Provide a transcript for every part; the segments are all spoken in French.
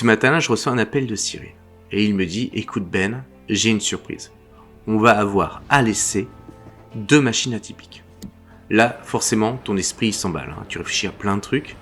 Ce matin-là, je reçois un appel de Cyril. Et il me dit, écoute Ben, j'ai une surprise. On va avoir à l'essai 2 machines atypiques. Là, forcément, ton esprit il s'emballe. Tu réfléchis à plein de trucs.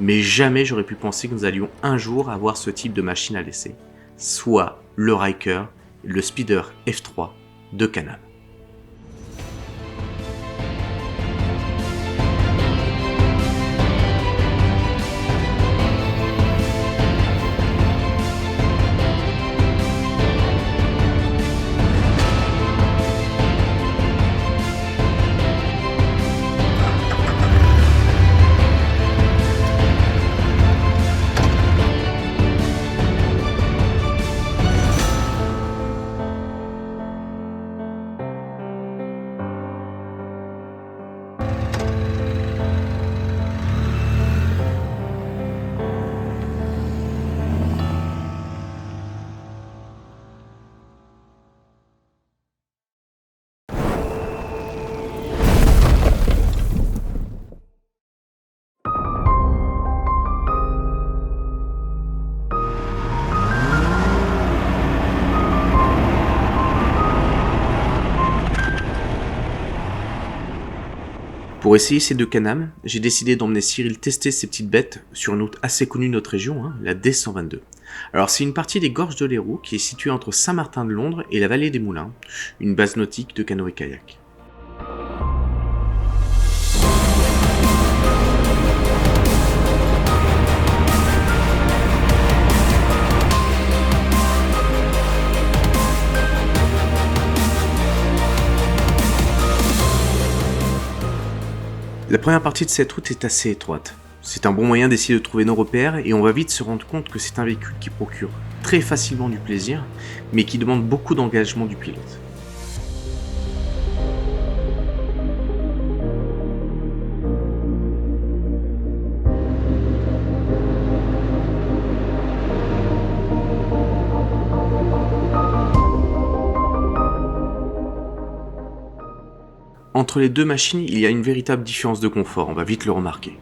Mais jamais j'aurais pu penser que nous allions un jour avoir ce type de machine à l'essai. Soit le Ryker, le Speeder F3 de Can-Am. Pour essayer ces 2 Can-Am, j'ai décidé d'emmener Cyril tester ces petites bêtes sur une route assez connue de notre région, la D122. Alors c'est une partie des Gorges de l'Hérault qui est située entre Saint-Martin-de-Londres et la vallée des Moulins, une base nautique de canoë-kayak. La première partie de cette route est assez étroite. C'est un bon moyen d'essayer de trouver nos repères et on va vite se rendre compte que c'est un véhicule qui procure très facilement du plaisir, mais qui demande beaucoup d'engagement du pilote. Entre les 2 machines, il y a une véritable différence de confort, on va vite le remarquer.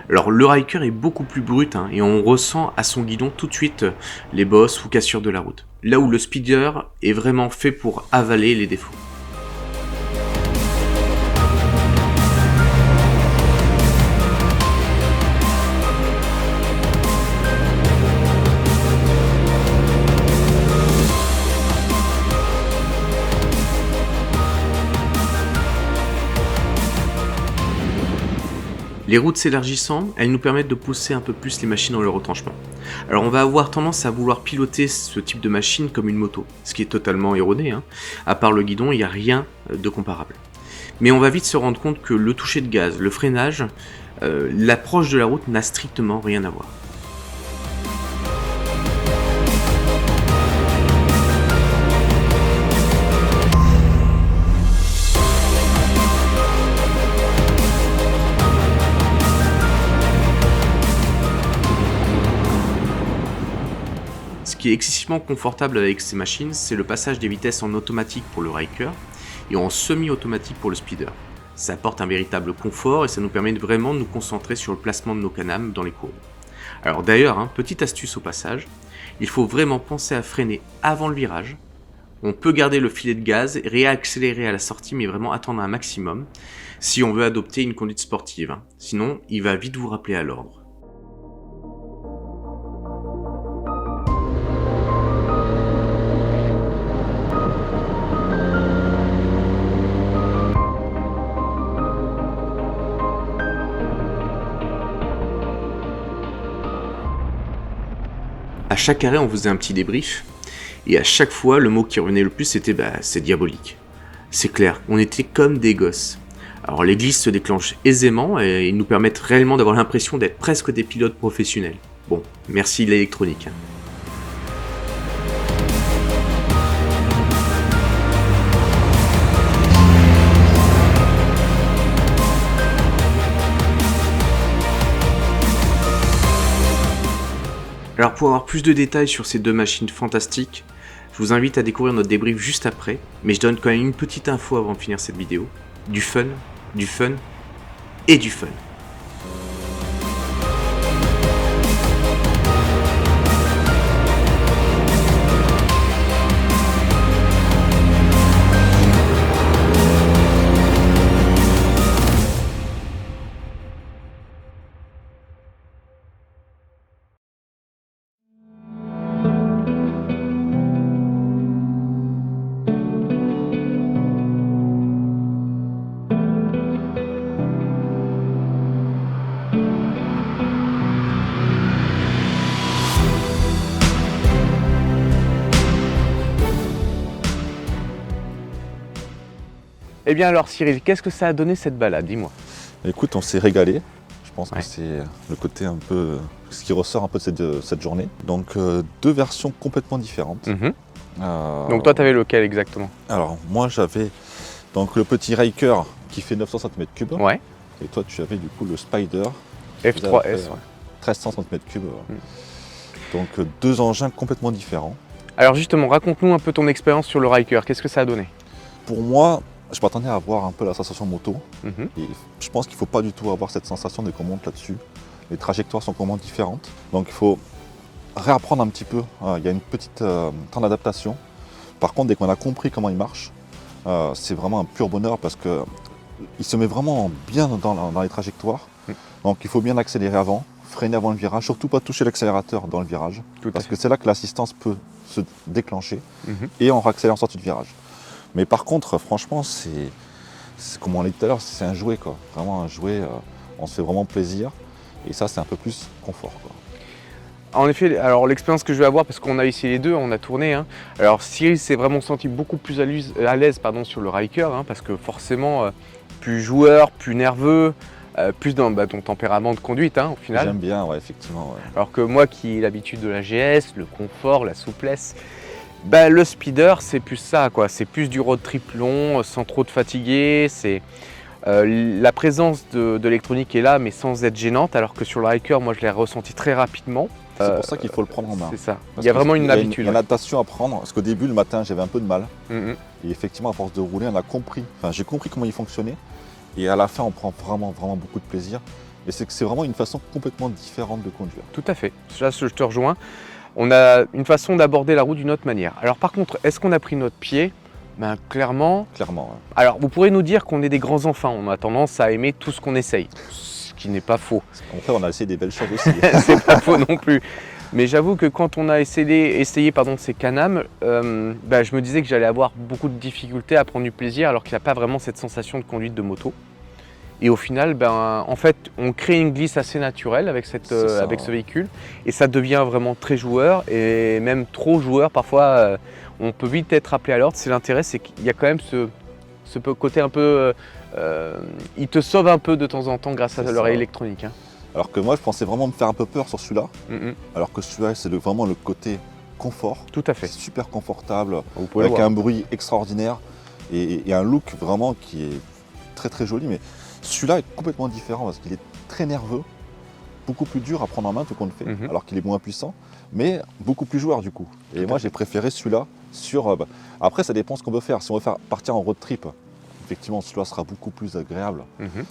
Alors le Ryker est beaucoup plus brut et on ressent à son guidon tout de suite les bosses ou cassures de la route. Là où le Speeder est vraiment fait pour avaler les défauts. Les routes s'élargissant, elles nous permettent de pousser un peu plus les machines dans leur retranchement. Alors on va avoir tendance à vouloir piloter ce type de machine comme une moto, ce qui est totalement erroné, À part le guidon, il n'y a rien de comparable. Mais on va vite se rendre compte que le toucher de gaz, le freinage, l'approche de la route n'a strictement rien à voir. Ce qui est excessivement confortable avec ces machines, c'est le passage des vitesses en automatique pour le Ryker et en semi-automatique pour le Speeder. Ça apporte un véritable confort et ça nous permet vraiment de nous concentrer sur le placement de nos Can-Am dans les courbes. Alors d'ailleurs, petite astuce au passage, il faut vraiment penser à freiner avant le virage. On peut garder le filet de gaz et réaccélérer à la sortie, mais vraiment attendre un maximum si on veut adopter une conduite sportive. Sinon, il va vite vous rappeler à l'ordre. À chaque arrêt, on faisait un petit débrief, et à chaque fois, le mot qui revenait le plus, c'était c'est diabolique. C'est clair, on était comme des gosses. Alors les glisses se déclenchent aisément, et ils nous permettent réellement d'avoir l'impression d'être presque des pilotes professionnels. Bon, merci l'électronique. Alors pour avoir plus de détails sur ces 2 machines fantastiques, je vous invite à découvrir notre débrief juste après, mais je donne quand même une petite info avant de finir cette vidéo. Du fun et du fun. Eh bien alors Cyril, qu'est-ce que ça a donné cette balade? Dis-moi. Écoute, on s'est régalé. Je pense Ouais. que c'est le côté un peu, ce qui ressort un peu de cette journée. Donc deux versions complètement différentes. Donc toi, tu avais lequel exactement? Alors moi j'avais donc le petit Ryker qui fait 900 cm3. Ouais, Et toi tu avais du coup le Spider F3S. Ouais. 1300 cm3. Donc deux engins complètement différents. Alors justement, raconte-nous un peu ton expérience sur le Ryker, qu'est-ce que ça a donné? Pour moi, je m'attendais à avoir un peu la sensation moto. Mhm. Et je pense qu'il ne faut pas du tout avoir cette sensation dès qu'on monte là-dessus. Les trajectoires sont complètement différentes. Donc il faut réapprendre un petit peu. Il y a une petite temps d'adaptation. Par contre, dès qu'on a compris comment il marche, c'est vraiment un pur bonheur parce qu'il se met vraiment bien dans les trajectoires. Donc il faut bien accélérer avant, freiner avant le virage, surtout pas toucher l'accélérateur dans le virage. Parce que c'est là que l'assistance peut se déclencher et on réaccélère en sortie de virage. Mais par contre, franchement, c'est comme on l'a dit tout à l'heure, c'est un jouet, quoi. Vraiment un jouet, on se fait vraiment plaisir. Et ça, c'est un peu plus confort, quoi. En effet, alors l'expérience que je vais avoir, parce qu'on a essayé les deux, on a tourné. Alors Cyril s'est vraiment senti beaucoup plus à l'aise sur le Ryker, parce que forcément, plus joueur, plus nerveux, plus dans ton tempérament de conduite au final. J'aime bien, ouais, effectivement. Ouais. Alors que moi qui ai l'habitude de la GS, le confort, la souplesse, le speeder c'est plus ça, quoi. C'est plus du road trip long, sans trop te fatiguer. La présence de l'électronique est là, mais sans être gênante, alors que sur le Ryker, moi je l'ai ressenti très rapidement. C'est pour ça qu'il faut le prendre en main. C'est ça. Parce il y a vraiment une habitude. Il y a une adaptation à prendre, parce qu'au début, le matin, j'avais un peu de mal. Et Et effectivement, à force de rouler, j'ai compris comment il fonctionnait. Et à la fin, on prend vraiment beaucoup de plaisir. Et c'est vraiment une façon complètement différente de conduire. Tout à fait. Là, je te rejoins. On a une façon d'aborder la route d'une autre manière. Alors par contre, est-ce qu'on a pris notre pied? Clairement. Clairement. Ouais. Alors vous pourrez nous dire qu'on est des grands enfants. On a tendance à aimer tout ce qu'on essaye. Ce qui n'est pas faux. En fait, on a essayé des belles choses aussi. C'est pas faux non plus. Mais j'avoue que quand on a essayé ces Can-Am, je me disais que j'allais avoir beaucoup de difficultés à prendre du plaisir alors qu'il n'y a pas vraiment cette sensation de conduite de moto. Et au final, en fait, on crée une glisse assez naturelle avec ce véhicule et ça devient vraiment très joueur et même trop joueur. Parfois, on peut vite être appelé à l'ordre. C'est l'intérêt, c'est qu'il y a quand même ce côté un peu... il te sauve un peu de temps en temps grâce à l'oreille électronique. Alors que moi, je pensais vraiment me faire un peu peur sur celui-là. Alors que celui-là, c'est vraiment le côté confort. Tout à fait. C'est super confortable, avec un bruit extraordinaire et un look vraiment qui est très joli. Mais celui-là est complètement différent parce qu'il est très nerveux, beaucoup plus dur à prendre en main tout qu'on le fait, alors qu'il est moins puissant, mais beaucoup plus joueur du coup. Et moi, j'ai préféré celui-là sur... Après, ça dépend ce qu'on veut faire. Si on veut partir en road trip, effectivement, celui-là sera beaucoup plus agréable.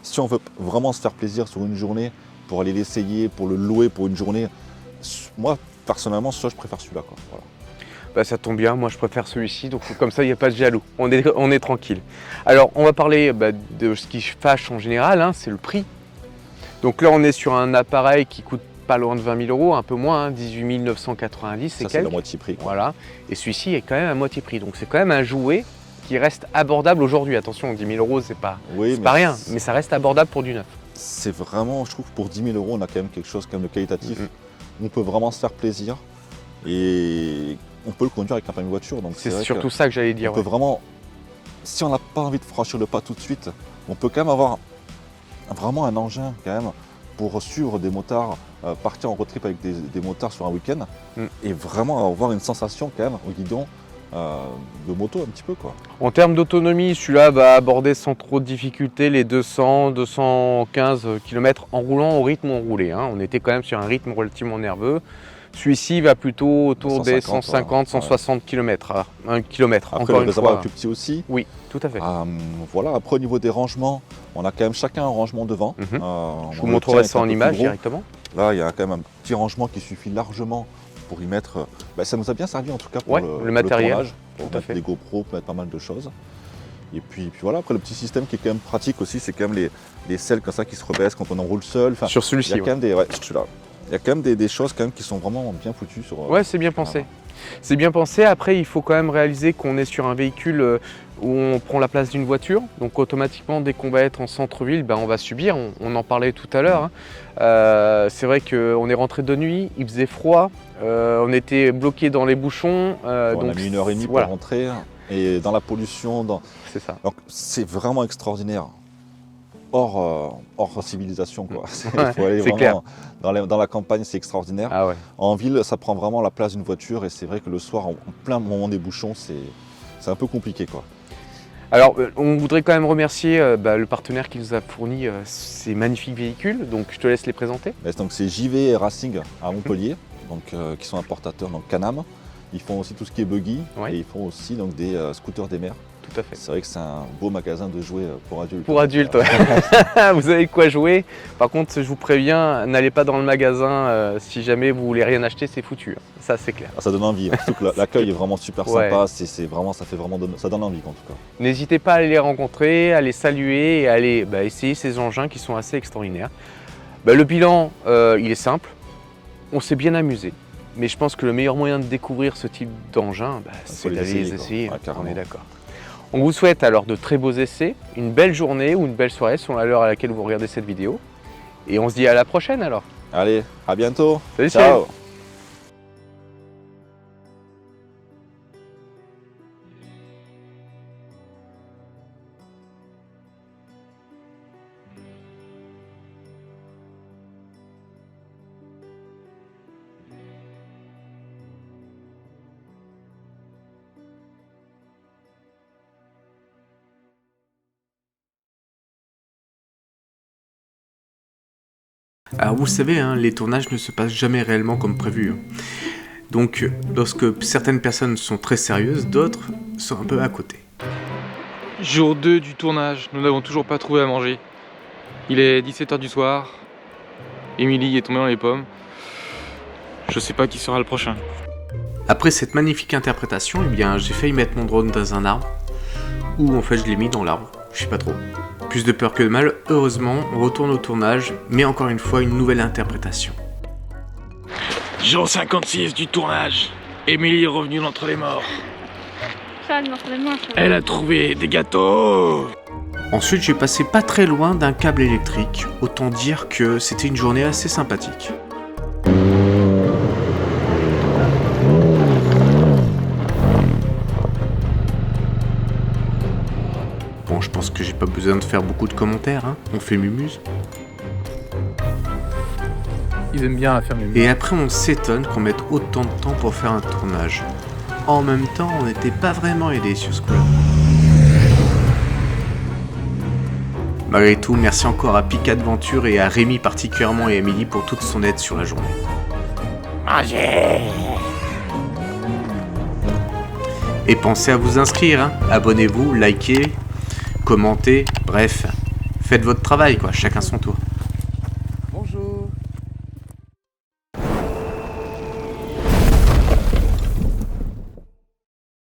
Si on veut vraiment se faire plaisir sur une journée, pour aller l'essayer, pour le louer pour une journée. Moi, personnellement, je préfère celui-là. Voilà. Ça tombe bien, moi je préfère celui-ci, donc comme ça il n'y a pas de jaloux, on est tranquille. Alors on va parler de ce qui fâche en général, c'est le prix. Donc là on est sur un appareil qui coûte pas loin de 20 000 €, un peu moins, 18 990 et quelques. C'est la moitié prix. Voilà, et celui-ci est quand même à moitié prix, donc c'est quand même un jouet qui reste abordable aujourd'hui. Attention, 10 000 €, c'est pas rien, mais ça reste abordable pour du neuf. C'est vraiment, je trouve que pour 10 000 €, on a quand même quelque chose de qualitatif. On peut vraiment se faire plaisir et on peut le conduire avec un permis de voiture. Donc c'est surtout ça que j'allais dire. On peut vraiment, si on n'a pas envie de franchir le pas tout de suite, on peut quand même avoir vraiment un engin quand même pour suivre des motards, partir en road trip avec des motards sur un week-end et vraiment avoir une sensation quand même au guidon de moto un petit peu quoi. En termes d'autonomie, celui-là va aborder sans trop de difficulté les 200-215 km en roulant au rythme enroulé. On était quand même sur un rythme relativement nerveux. Celui-ci va plutôt autour des 150-160 km. 1 km. Après, le réservoir est plus petit aussi. Oui, tout à fait. Voilà. Après, au niveau des rangements, on a quand même chacun un rangement devant. Je vous montrerai ça en image directement. Là, il y a quand même un petit rangement qui suffit largement pour y mettre. Ça nous a bien servi en tout cas pour le matériel. Le tournage, pour mettre des GoPro, pour mettre pas mal de choses. Et puis voilà, après le petit système qui est quand même pratique aussi, c'est quand même les selles comme ça qui se rebaissent quand on enroule seul. Sur celui-ci. Il y a quand même sur celui-là. Il y a quand même des choses quand même qui sont vraiment bien foutues. Ouais, c'est bien pensé. C'est bien pensé. Après, il faut quand même réaliser qu'on est sur un véhicule où on prend la place d'une voiture. Donc automatiquement, dès qu'on va être en centre-ville, on va subir. On en parlait tout à l'heure. C'est vrai qu'on est rentré de nuit, il faisait froid, on était bloqué dans les bouchons. On a mis 1h30 pour rentrer. et dans la pollution. C'est ça. Donc c'est vraiment extraordinaire. Hors civilisation, quoi. Il faut aller c'est vraiment dans la campagne, c'est extraordinaire. Ah ouais. En ville, ça prend vraiment la place d'une voiture et c'est vrai que le soir, en plein moment des bouchons, c'est un peu compliqué, quoi. Alors, on voudrait quand même remercier le partenaire qui nous a fourni ces magnifiques véhicules. Donc, je te laisse les présenter. Donc c'est JV Racing à Montpellier, donc, qui sont importateurs, donc Can-Am. Ils font aussi tout ce qui est buggy Ouais. et ils font aussi donc, des scooters des mers. Tout à fait. C'est vrai que c'est un beau magasin de jouets pour adultes. Pour adultes, ouais. Vous avez de quoi jouer. Par contre, je vous préviens, n'allez pas dans le magasin si jamais vous voulez rien acheter, c'est foutu. Ça, c'est clair. Ah, ça donne envie, surtout que l'accueil est vraiment super Ouais. sympa, ça donne envie en tout cas. N'hésitez pas à aller les rencontrer, à les saluer et à aller essayer ces engins qui sont assez extraordinaires. Le bilan, il est simple. On s'est bien amusé. Mais je pense que le meilleur moyen de découvrir ce type d'engin, c'est les d'aller essayer, les quoi. essayer. Ouais, carrément. On est d'accord. On vous souhaite alors de très beaux essais, une belle journée ou une belle soirée selon l'heure à laquelle vous regardez cette vidéo. Et on se dit à la prochaine alors. Allez, à bientôt. Salut, Ciao. Alors vous le savez, hein, les tournages ne se passent jamais réellement comme prévu. Donc lorsque certaines personnes sont très sérieuses, d'autres sont un peu à côté. Jour 2 du tournage, nous n'avons toujours pas trouvé à manger. Il est 17h du soir. Émilie est tombée dans les pommes. Je sais pas qui sera le prochain. Après cette magnifique interprétation, j'ai failli mettre mon drone dans un arbre. Ou en fait je l'ai mis dans l'arbre, je sais pas trop. Plus de peur que de mal, heureusement, on retourne au tournage, mais encore une fois une nouvelle interprétation. Jour 56 du tournage. Émilie est revenue d'entre les morts. Elle a trouvé des gâteaux. Ensuite, j'ai passé pas très loin d'un câble électrique, autant dire que c'était une journée assez sympathique. Bon, je pense que j'ai pas besoin de faire beaucoup de commentaires, hein. On fait mumuse. Ils aiment bien la faire mumuse. Et après, on s'étonne qu'on mette autant de temps pour faire un tournage. En même temps, on n'était pas vraiment aidés sur ce coup-là. Malgré tout, merci encore à Pic Adventure et à Rémi particulièrement et à Émilie pour toute son aide sur la journée. Et pensez à vous inscrire, hein. Abonnez-vous, likez, commentez, bref, faites votre travail quoi, chacun son tour.